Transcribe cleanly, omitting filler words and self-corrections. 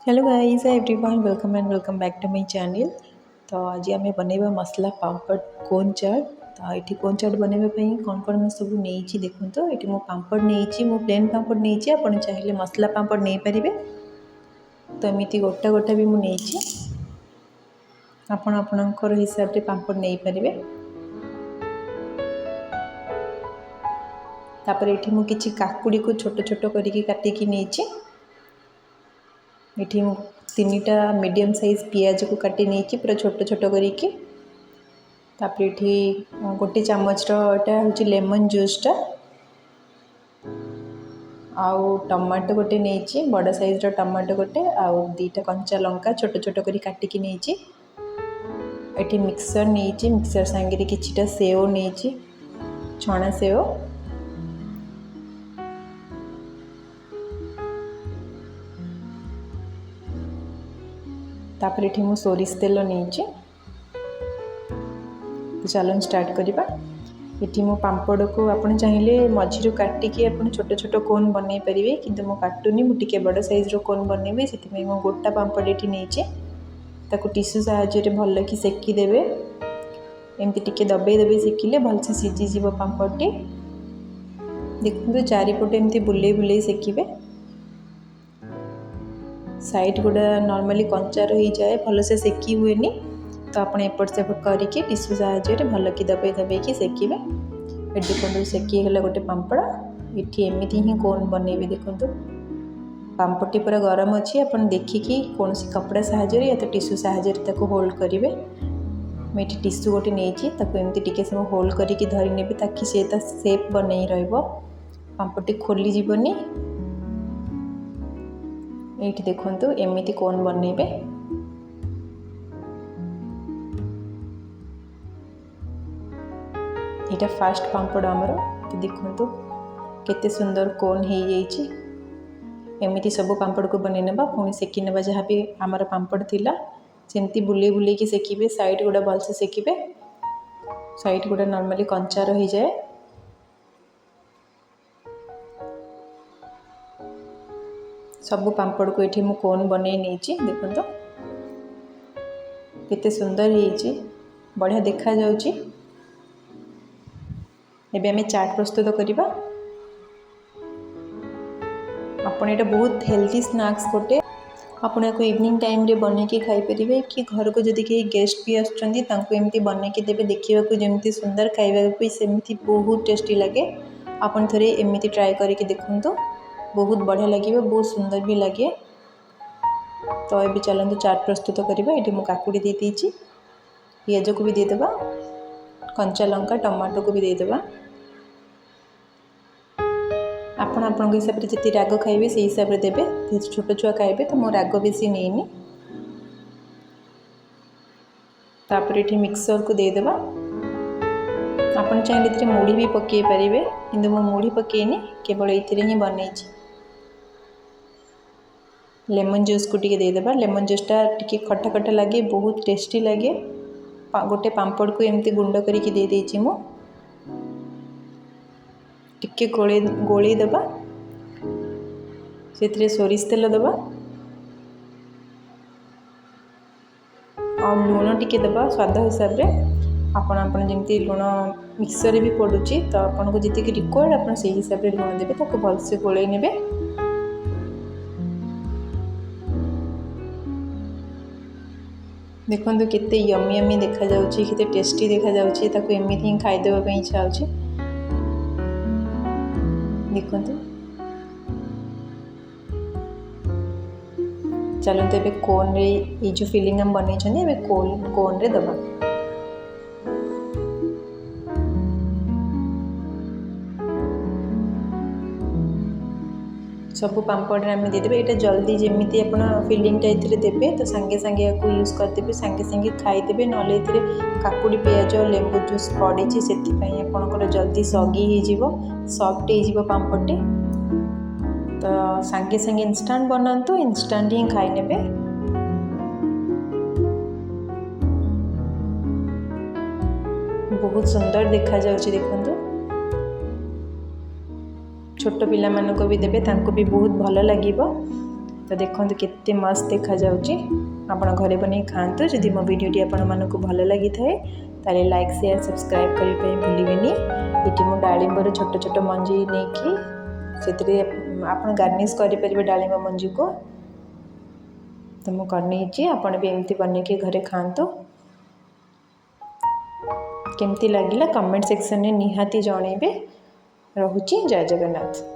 Hello guys everyone welcome back to my channel. तो आज आम बनवा मसला पापड़ कोन चाट। तो ये कोन चाट बनवाई कौन कौन मैं सब नहीं देखूँ। तो ये मो पापड़ नहीं मो प्लेन पापड़ नहीं आप चाहिए मसला पापड़ नहीं पारे। तो एमती गोटा गोटा भी मुझे आपणकर हिसाब से पापड़ नहीं पारे। तापर ये मुझे काकुड़ी को छोट छोट करके काटिकी नहीं। ये तीनटा मीडियम साइज पियाज को काटी नहीं पूरा छोट छोट करके। ये गोटे चामच रहा हूँ लेमन जूसटा आउ टमाटो गोटे नहीं बड़ साइज टमाटो गोटे आउ दीटा कंचा लंका छोट छोट कर काटिकी नहीं। ये मिक्सर नहीं मिक्सर सांगे किछिटा सेव नहीं छणा सेव तापर ये मु सोरिष तेल नहीं। तो चलो स्टार्ट करवा। ये मो पापड़ को आप चाहिए मझीर काटिकी आप छोट छोट कोन बनई पारे कि मु काटुनी मुझे बड़ साइज कोन बनइबी से मो गोटा पापड़ ये नहीं टिश्यू साहाय्य भल कि सेकीदेवे। एमती टिके दबे दबे सेकिले भलसे सीझीज पापड़ी। देखो चारिपटे एमती बुले बुले सेकिबे। साइड गुड़ा नॉर्मली कंचा रही जाए भल से सेकी हुए तो आप एपट सेपट करके टिश्यू साहाय्य भल कि दबे दबे कि सेकिबे। देखो सेकीगला गोटे पापड़ ये एमती ही कोन बनइबे। देखो पापड़ी पूरा गरम अच्छी आप देखिकी कौन कपड़ा साहाय्य या तो टिश्यू साहाय्य होल्ड करेंगे। मुझे टिश्यू गोटे नहीं एमती टिके सब होल्ड करके धरी ने ताकि सी सेप बन पापड़ी खोली जीवनी। ये देखो एमती कोन बनइबे। यहाँ फास्ट पापड़ आमर तो देखो केते सुंदर कोन हो जाइए। एमती सब पापड़ को बनई ना पुणी सेकी ना जहाँ भी आमर पापड़ थिला सेमती बुले बुले की सेकिबे। साइड गुड़ा भलसे सेकिबे। साइड गुड़ा नॉर्मली कंचा रही जाए। सब पापड़ को ये कोन बनई नहीं देखो केते सुंदर हो बढ़िया देखा जाउची। एबे हमें चाट प्रस्तुत करवा। आपण ये बहुत हेल्दी स्नैक्स गोटे आप इवनिंग टाइम रे बन के खाई पारे कि घर को जदि कहीं गेस्ट भी आमती बन के देवे देखा जमी सुंदर खावा सेमती बहुत टेस्टी लगे। आपन थोड़े एमती ट्राए करके देखु बहुत बढ़िया लगे बहुत सुंदर भी लगे। तो ये चलते चाट प्रस्तुत करवा। ये मुझे काकुड़ी दे दीची पियाज को भी देदेबा कंचा लंका टमाटो को भी देदेबा। आपण हिसाब से जिते राग खाइबे से हिसाब से देवे। छोट छुआ खाइबे तो मो राग बेसी नहीं। तापर ये मिक्सर को देदेबा। आपन चाहिए मुढ़ी भी पकई पारे कि मो मुढ़ी पकईनी केवल ये ही बनई। लेमन जूस को टिके देदेबा। लेमन जूसटा टिके खटा खटा लगे बहुत टेस्टी लगे। गोटे पापड़ को एमती गुंड करके दे देछि मु टिके गोली दबा से सोरिष तेल दबा और लुण टिके दबा स्वाद हिसाब रे। आपण जमी लुण मिक्सर भी पड़ुची तो आपन को जितकी रिक्वायर्ड आप से हिसाब से लुण देवे ताको भलसे गोलई नेबे। देखो केते यमी यमी देखा जाउची केते टेस्टी देखा जाउची ताको एमिति ही खाई देबा पई इच्छा होची। देखो चलते एबे कोन रे ये जो फिलिंग हम बनै छनी एबे कोन रे दबा। सब पापड़ आम देदेवे। यहाँ जल्दी जमी आप फिलिंगटा ये देवे तो सांगे सांगे या यूज करदे सांगे सांगे खाईदे ना काकुड़ी पियाज लेंबू जूस पड़ी से आपंकर जल्दी सगी हो सफ्ट हो पापड़ी। तो सांगे सांगे इंस्टांट बनातु इंस्टांट ही खाई नेबे। बहुत सुंदर देखा जाउची देखंतु। छोट पिला मानको भी देबे तांको भी बहुत भल लागिबो। तो देखो केते मस्त देखा जाउची। आपण घरे बनै खातु। जदि मो वीडियोटी आपण मानकु भल लगी थाए ताले लाइक शेयर सब्सक्राइब करिवे पे भूलिबेनी। एटी मो डाळिंबर छोट छोट मंजी नेकी सेतरे आपण गार्निश करि परिबे डाळिंब मंजी को। तो मो करनेची आपण भी एमती बनै के घरे खातु। केमती लागिला कमेंट सेक्शन में निहाती जणेबे। रहुची जय जगन्नाथ।